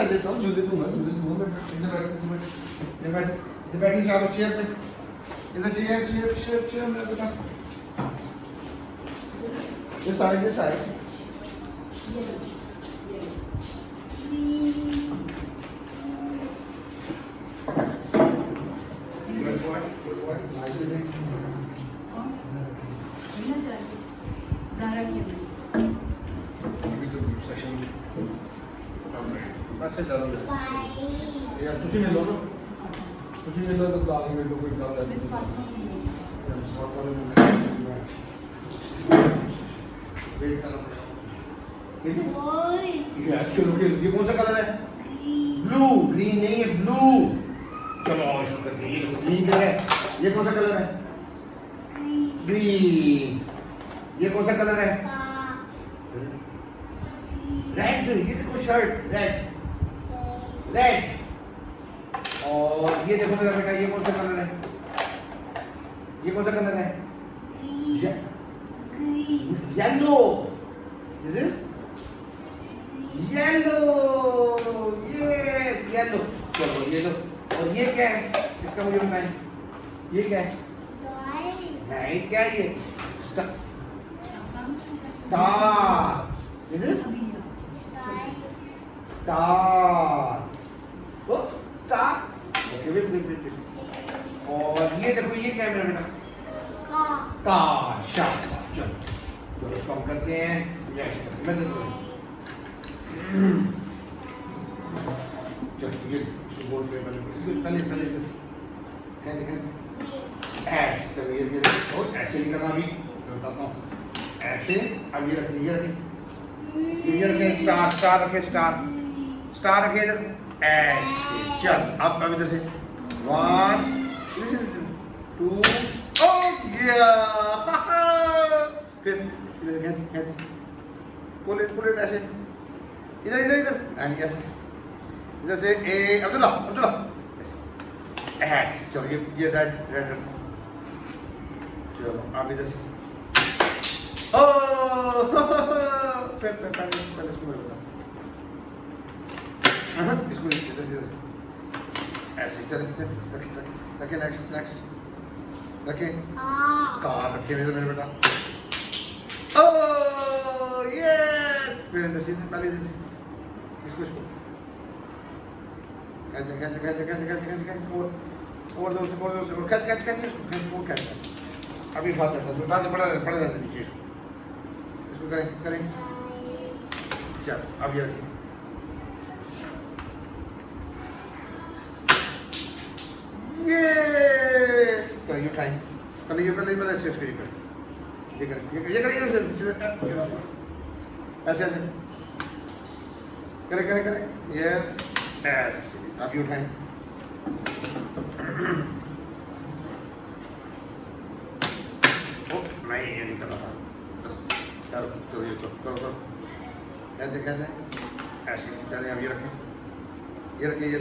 कर देता हूँ, झूले दूंगा इधर बैठी शाबाश चेयर पे, इधर चेयर चेयर चेयर चेयर मेरा बेटा, ये साइड यार खुशी मिल लो ना, खुशी मिल लो तो आगे में तो कोई काम नहीं है। ये कौन सा कलर है? ब्लू, ग्रीन नहीं है, ब्लू। चलो शुरू करते हैं। ये ग्रीन कलर है। ये कौन सा कलर है? ग्रीन। ये कौन सा कलर है? रेड। ये देखो शर्ट रेड रेड। और ये देखो मेरा बेटा, ये कौन सा कलर है? ये कौन सा कलर है? Yellow. This is yellow. Yes yellow. चलो ये लो। और ये क्या है? इसका मुझे बताएं, ये क्या है? नहीं, क्या है ये? Star. This is star. Oh star. Okay wait. और ये देखो, ये क्या है मेरा बेटा? कार। शाबाश। चलो इसको हम करते हैं। मैं दे दूँ। चलो ये इसको बोल पे पहले कैसे ऐसे। चलो ये और ऐसे नहीं करना, अभी मैं बताता हूँ। ऐसे अब ये रखें स्टार रखें, स्टार रखें इधर ऐसे। चल अब इधर से 1 2 ओ गया। फिर इधर पुल इट ऐसे, इधर ऐसे, इधर से ए अब्दुल्ला ऐसे। चलो ये रेड। चलो अब इधर से पहले इसको इधर ऐसे। चल रखे नेक्स्ट रखे कार रखे मेरे बेटा। Oh yes. फिर इधर से पहले इसको और कैच। अभी फास्ट पड़ा रहता नीचे इसको करें। चल अब ये तो ये उठाएं पहले ऐसे इसको ये करें ऐसे करें यस ऐसे। अब ये उठाएं। नहीं ये नहीं करना था। चलो ये करो कहते ऐसे। चलें अब ये रखें इधर।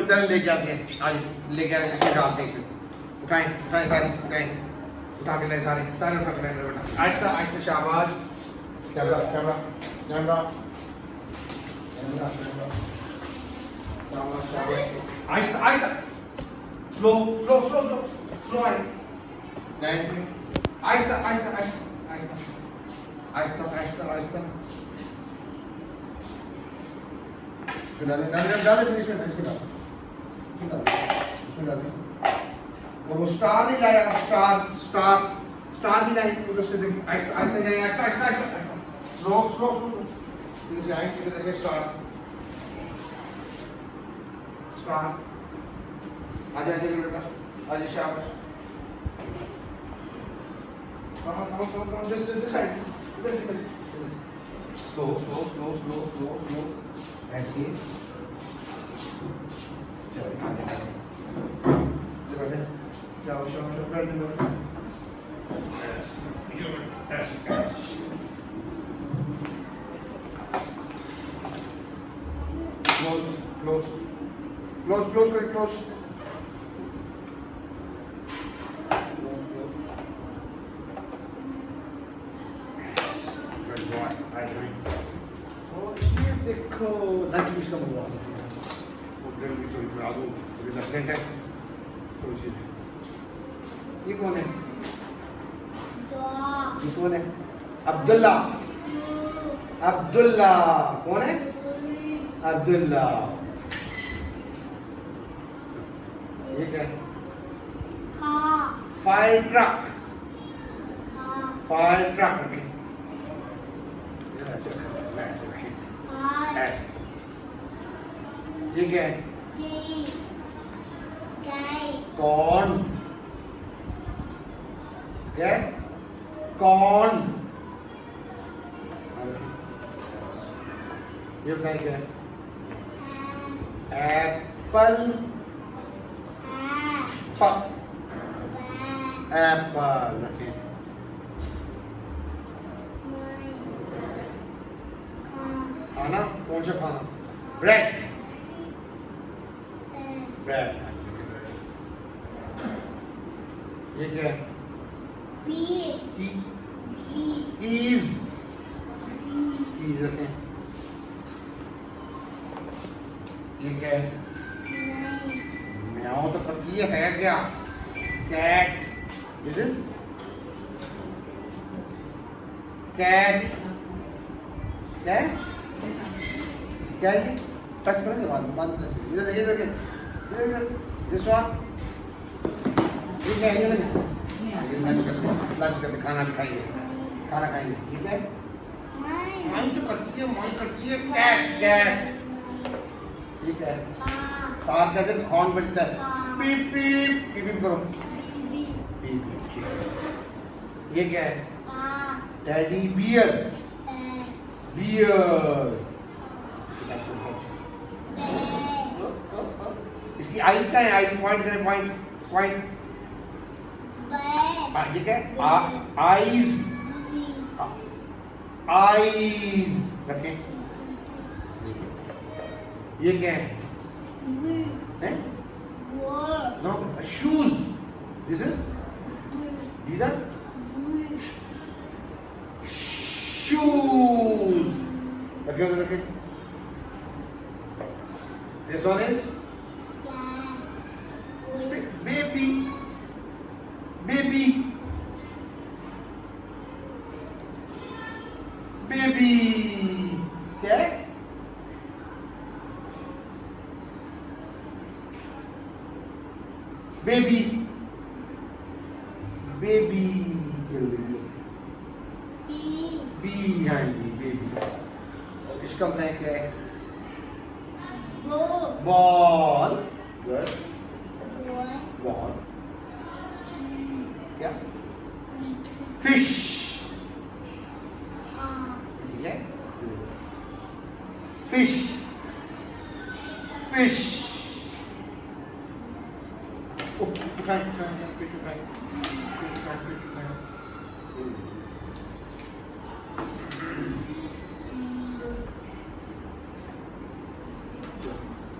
चल लेके आते हैं, आज लेके आए इसके डालते हैं। उठाएं सारे उठा के ले सारे उठा के ले बेटा। आहिस्ता शाबाश। कैमरा आहिस्ता स्लो आए। आहिस्ता डालें। और वो स्टार नहीं लाया, स्टार भी लाए उधर से। देखिए आहिस्ता जाए, आहिस्ता स्लो इधर जाए। इधर देखिए स्टार आजा बेटा, आजा शाबाश। Come this side. Slow. ऐसे। चलो आगे जाओ close. देखो दांत किसका मुंह वो फिर भी थोड़ी बना दो थोड़ी दर्शन है थोड़ी सी ये कौन है ये कौन है अब्दुल्ला अब्दुल्ला कौन है अब्दुल्ला ये क्या है फायर ट्रक ओके ये क्या है कौन क्या है कौन ये बताइए क्या है एप्पल एप्पल रखें खाना कौन सा खाना ब्रेड ब्रेड ये क्या है कीज रखें ये क्या है म्याऊं तो करती है क्या कैट दिस इज कैट क्या है क्या है टच करेंगे बंद इधर इधर इधर दिस वन ये क्या है ये लंच करते खाना भी खाएंगे खाना खाएंगे ठीक है माई तो करती है कैट कैट ठीक है साथ कैसे हॉर्न बजता है पीप पीप पीप पीप करो पीप पीप ठीक है ये क्या है टेडी बियर बियर इसकी आईज का है आईज पॉइंट करें पॉइंट पॉइंट ये क्या है आईज आईज रखें ये क्या है नो शूज दिस इज इधर शूज रखे रखे this one is baby baby baby क्या है बेबी बेबी बी हाँ जी बेबी और इसका मैं क्या है बॉल गुड बॉल क्या फिश ठीक है फिश फिश उठाए फिश उठाए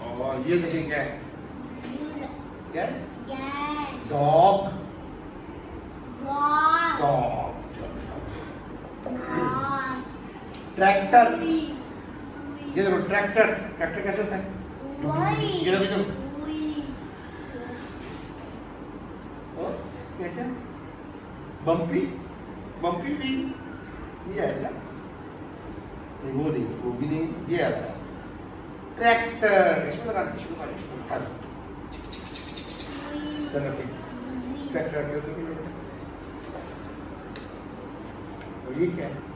और ये देखिए क्या है क्या डॉग डॉग ट्रैक्टर ये देखो ट्रैक्टर ट्रैक्टर कैसे होता है ये देखो कैसे बम्पी बम्पी भी ये है क्या नहीं वो नहीं वो भी नहीं ये आता है ट्रैक्टर इसमें लगा इसको उठा चलो ठीक ट्रैक्टर के ऊपर और ये क्या है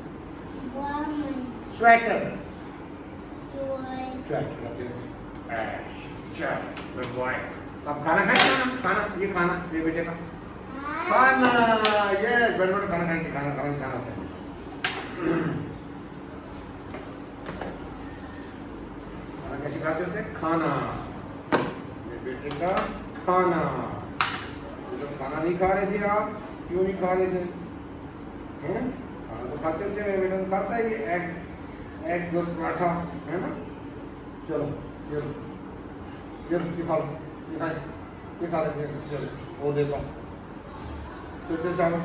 स्वेटर स्वेटर अच्छा बॉय अब खाना खाएंगे खाना ये खाना ये बेटे का खाना ये बड़े बड़े खाना खाएंगे खाना खाना खाना होता है खाना कैसे खाते होते हैं खाना ये बेटे का खाना तो खाना नहीं खा रहे थे आप क्यों नहीं खा रहे थे खाना तो खाते होते हैं बेटा तो खाता है ये एग दो पराठा है ना चलो ये खा लो ये खा लेते चलो वो देता हूँ फिर डालो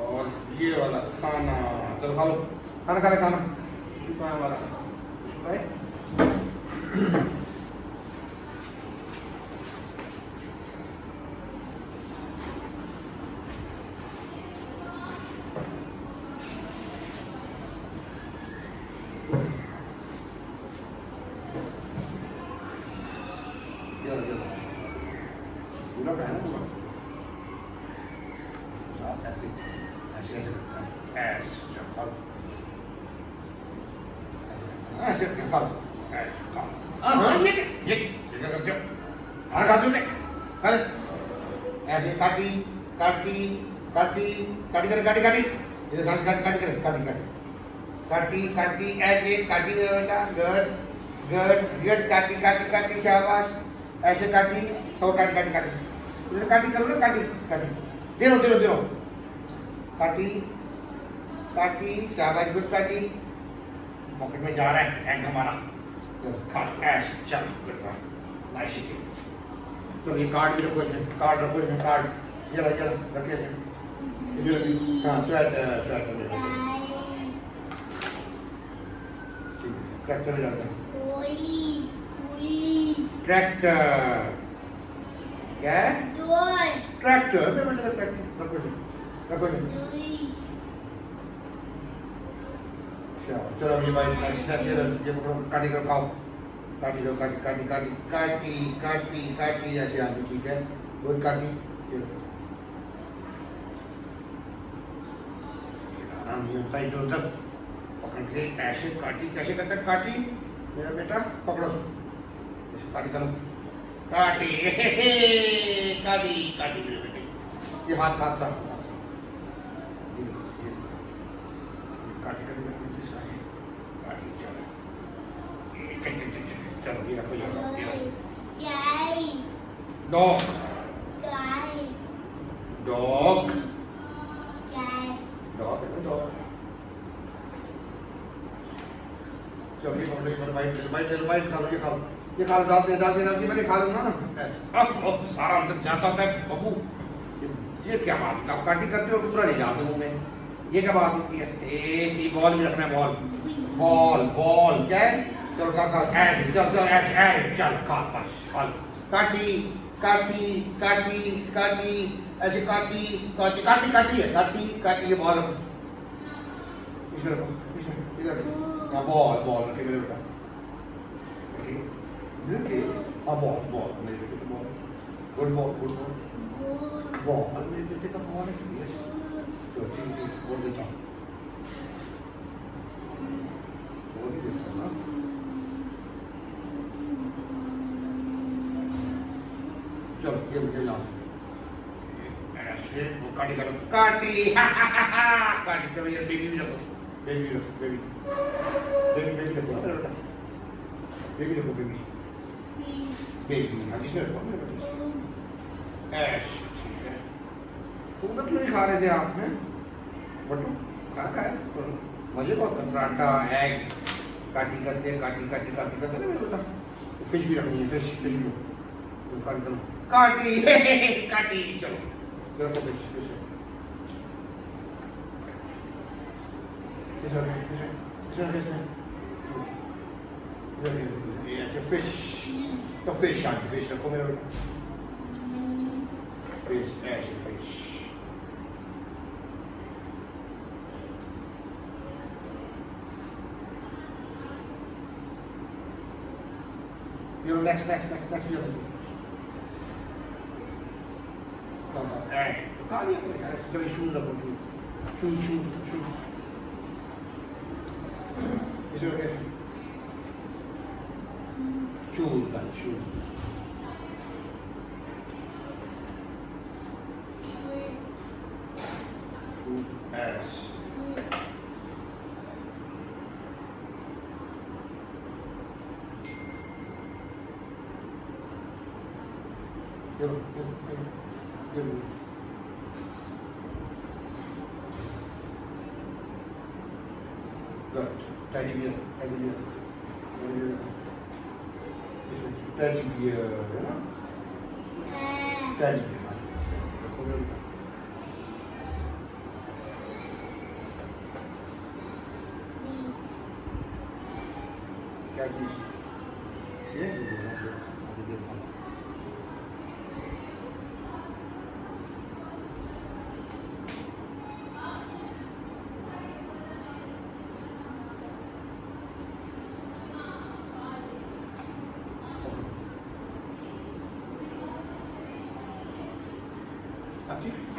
और ये वाला खाना चलो खा लो खाना खाना खाना शुक्र है हमारा शुक्र है पूरा का है ना पूरा ऐसे ऐसे ऐसे ऐसे ऐसे खाओ हाँ ये करते हो खाना खाते हो खा ले ऐसे काटी काटी काटी काटी करे काटी काटी इधर साथ काटी काटी करे काटी काटी काटी काटी ऐसे काटी बेटा गुड गुड गुड काटी काटी काटी शाबाश ऐसे काटी और काटी काटी काटी इधर काटी करो ना काटी काटी दे दो काटी काटी शाबाश गुड काटी पॉकेट में जा रहा है एग हमारा खा ऐश चल गुड बाय नाइस इटिंग तो ये कार्ड भी रखो इसमें कार्ड रखो इसमें कार्ड ये रखिए इसमें ये रखिए हाँ स्वेटर में ट्रैक्टर में जाता है ट्रैक्टर क्या है ट्रैक्टर रखो चलो ये भाई ये पकड़ो काटी कर खाओ काटी दो काटी काटी काटी काटी काटी काटी ऐसे आगे ठीक है गुड काटी आराम से होता है इधर पकड़ के ऐसे काटी कैसे करते हैं काटी मेरा बेटा पकड़ो ऐसे काटी करो काटी काटी काटी मेरे बेटे ये हाथ हाथ था काटी काटी चलो ये रखो डॉग डॉग डॉग डॉग चलो ये पकड़ो वाइट खा लो ये खा लो डाल दे मैंने खा लूँ ना अब सारा अंदर जाता होता है बबू ये क्या बात है आप काटी करते हो पूरा नहीं जाते मुंह में ये क्या बात होती है ये बॉल भी रखना है बॉल क्या है चल खा बस काटी काटी काटी काटी ऐसे काटी काटी काटी काटी है काटी काटी ये बॉल इधर बॉल रखे मेरे बेटा देखिए बॉल मेरे बेटे का बॉल गुड बॉल मेरे बेटे का बॉल है तो ठीक बोल देता हूँ बोल ही देता हूँ ना चलो ये लाओ ऐसे वो काटी करो काटी काटी चलो ये बेबी रखो बेबी रखो बेबी हाँ जिसमें रखो मेरे बेटे ऐसे ठीक है तुम तो नहीं खा रहे थे आप में बटू खाना खाया मजे बहुत पराठा एग काटी करते ना फिश भी रखनी है फिश भी काटी काटी चलो रखो फिश फिश हाँ फिश रखो मेरे फिश ऐसे fish next year. Kali apa ya? Cari shoes apa shoes. Is it okay? Shoes. S. Give. Good. Teddy bear. Teddy bear, है ना? Teddy bear. चीज़ ये आगे देखो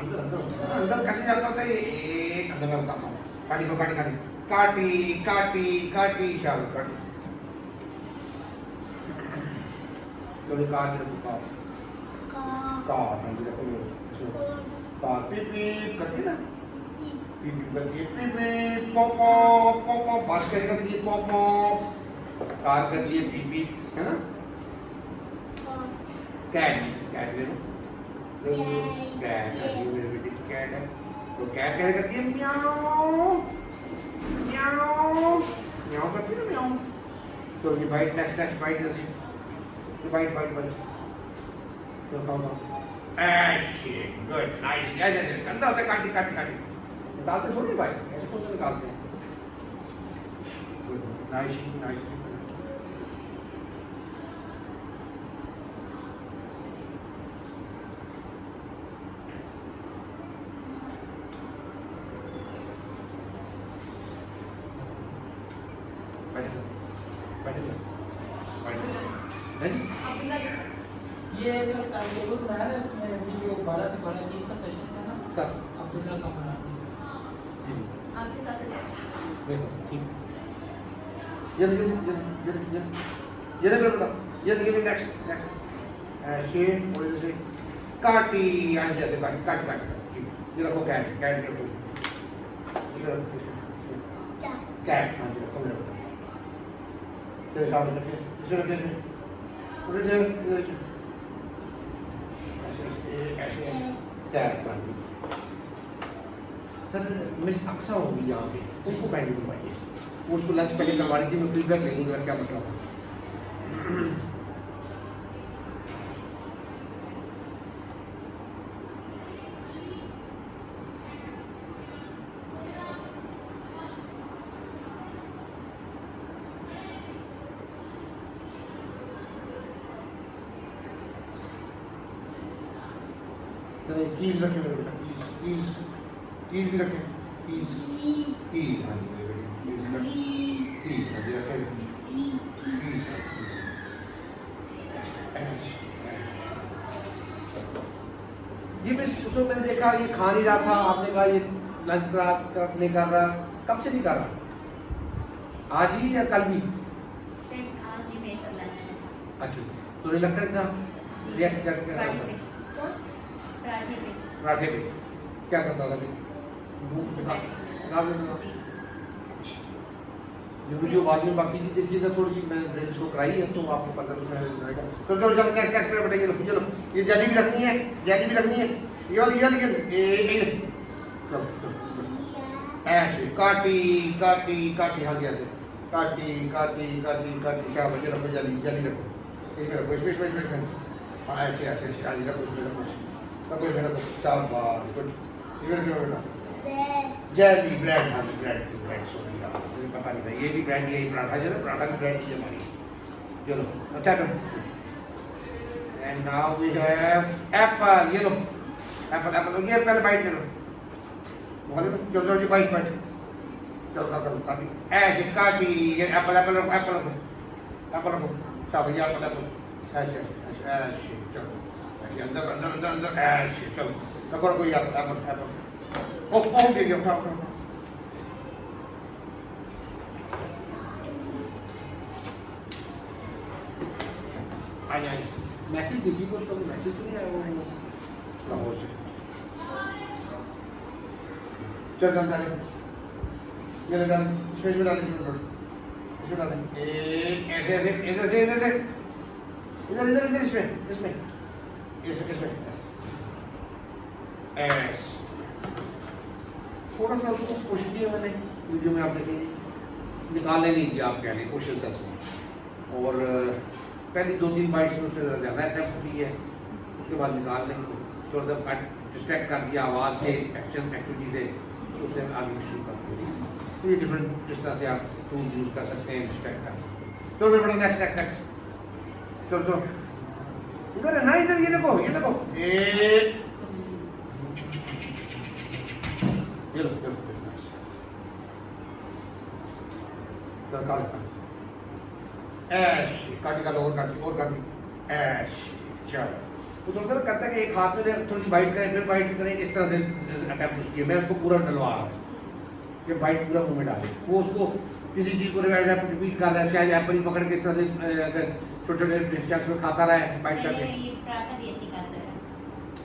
अंदर अंदर अंदर कैसे जाता होता है ये अंदर मैं बताता हूँ काटी को काटी काटी काटी काटी काटी शाबाश काटी चलो काट ले का का अंदर देखो ये का पीपी करती ना पीपी करती है पीपी पोपो पोपो बास्केट करती है पोपो कार करती है पीपी है ना कैट कैट ले लो कैट ये मेरे बेटे की कैट है तो कैट क्या करती है म्याऊं म्याऊं म्याऊं करती है ना म्याऊं तो ये बाइट नेक्स्ट बाइट जैसे ये बाइट बाइट बाइट तो कौन ऐसे गुड नाइस ऐसे गंदा होता है काटी काटी काटी निकालते थोड़ी बाइट ऐसे कौन निकालते हैं गुड नाइस नाइस ये सर टाइम टेबल बनाया है इसमें अभी जो 12 से 12:30 का सेशन था ना कब अब्दुल्ला कमरा आपके साथ देखो ठीक ये बेटा ये नेक्स्ट ऐसे और जैसे काटी यानी जैसे काट काट काट ठीक ये रखो कैट कैट रखो कैट हाँ जी रखो मेरे तेरे सामने रखे इसे रखे इसे ऐसे कैट बन गई सर मिस अक्सा होगी यहाँ पे उनको काइंडली घुमाइए वो उसको लंच पहले करवा लीजिए मैं फीडबैक ले लूँगा क्या मतलब है कीज रखे मेरे बेटा कीज कीज भी रखे कीज की हाँ जी मेरे बेटे कीज हाँ जी रखे कीज जी मिस उसमें मैंने देखा ये खा नहीं रहा था आपने कहा ये लंच नहीं कर रहा कब से नहीं कर रहा आज ही या कल भी आज ही मेरे साथ लंच में अच्छा तो रिलक्टेंट था रिएक्ट करके पराठे पे क्या करता था भूख से खा लेता था ये वीडियो बाद में बाकी भी देखिएगा थोड़ी सी मैंने ब्रेन शो कराई है तो आपको पता रहेगा तो चलो नेक्स्ट बताइए चलो ये जेली भी रखनी है ये चलो ऐसे काटी काटी काटी हाँ ऐसे काटी काटी काटी काटी क्या बजे रखो जेली रखो इसमें रखो इसमें हाँ ऐसे ऐसे ऐसे आगे रखो इसमें रखो रखो इसमें रखो शाबाश गुड इधर क्यों बेटा जेली ब्रेड हाँ ब्रेड सॉरी यार मुझे पता नहीं था ये भी ब्रेड यही पराठा जो है पराठा भी ब्रेड ही हमारी चलो अच्छा and now we have apple ये लो एप्पल ये पहले बाइट ले लो चलो चलो बाइट चलो काटी ऐसे काटी ये एप्पल रखो शाबाश ये एप्पल ऐसे चलो ऐसे अंदर ऐसे चलो रखो कोई एप्पल ओके उठाओ आइए मैसेज देखिए को उसका मैसेज तो नहीं आया वो लाहौर से चल डाल ये डाल स्पेस में डाल इसमें डाल ऐसे इधर इसमें ऐसे थोड़ा सा उसको पुश किया मैंने वीडियो में आप देखेंगे निकालने नहीं दिया आप कह रहे कोशिश से और पहली 2-3 बाइट्स में उसने ज़्यादा अटैम्प्ट की है उसके बाद निकाल देंगे तो जब डिस्ट्रैक्ट कर दिया आवाज़ से एक्शन एक्टिविटी से तो उसने आगे शुरू कर दिया तो ये डिफरेंट जिस तरह से आप टूल्स यूज़ कर सकते हैं डिस्ट्रैक्ट कर चलो बेटा नेक्स्ट नेक्स्ट नेक्स्ट चलो चलो इधर है ना इधर ये देखो ये लो काट ऐश काटी का और काटी ऐश चलो वो थोड़ा सा करता है कि एक हाथ में थोड़ी सी बाइट करें फिर बाइट करें इस तरह से अटैम्प्ट उसकी मैं उसको पूरा डलवा रहा हूँ कि बाइट पूरा मुंह में डाले वो उसको किसी चीज़ को रिपीट कर रहा है शायद एप्पल ही पकड़ के इस तरह से अगर छोटे छोटे स्टेप्स में खाता रहा है बाइट करके ये पराठा भी ऐसे खाता है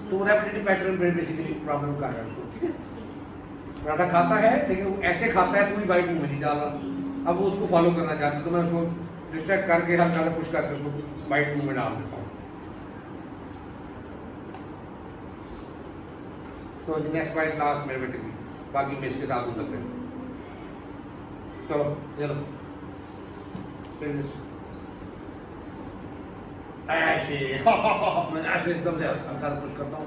तो रेपिटेटिव पैटर्न में बेसिकली प्रॉब्लम कर रहा है उसको ठीक है पराठा खाता है लेकिन वो ऐसे खाता है पूरी बाइट मुंह में नहीं डाल रहा अब वो उसको फॉलो करना चाहता है तो मैं उसको डिस्ट्रैक्ट करके हर ज़्यादा पुश करके उसको बाइट मुंह में डाल देता हूँ तो नेक्स्ट बाइट लास्ट मेरे बेटे की बाकी मैं इसके साथ उतर गए चलो चलो ऐसे मैं ऐसे एकदम से हल्का पुश करता हूँ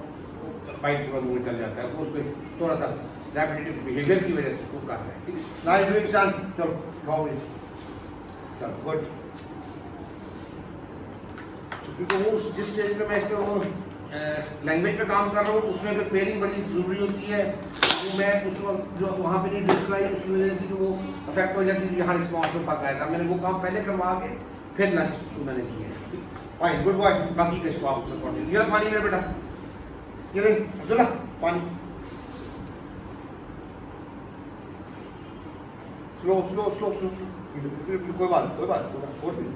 बाइट पूरा मुंह में चल जाता है वो उसको थोड़ा सा रेपिटेटिव बिहेवियर की वजह से उसको कर रहा है ठीक है नाइस डूइंग सन चलो खाओ चलो गुड क्योंकि वो जिस स्टेज पे मैं इस पे वो लैंग्वेज पे काम कर रहा हूँ उसमें फिर पेयरिंग बड़ी ज़रूरी होती है तो मैं उस वक्त जो वहाँ पे नहीं ड्रिफ्ट कराई उसकी वजह से वो अफेक्ट हो जाती है यहाँ रिस्पॉन्स में फर्क आएगा मैंने वो काम पहले करवा के फिर लंच मैंने किया है फाइन गुड बॉय बाकी का इसको आप कंटिन्यू ये पानी मेरा बेटा ये ले अब्दुल्ला पानी स्लो स्लो स्लो स्लो कोई बात और भी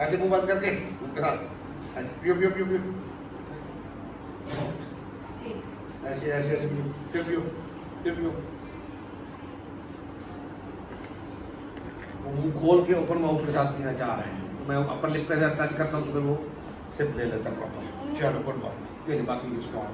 ऐसे मुंह बंद करके उनके साथ पियो पियो पियो पियो ऐसे ऐसे ऐसे पियो पियो पियो मुंह खोल के ओपन माउथ के साथ पीना चाह रहे हैं तो मैं अपर लिप पे टच करता हूँ तो फिर वो सिप ले लेता प्रॉपर चलो गुड बाय बाकी इसको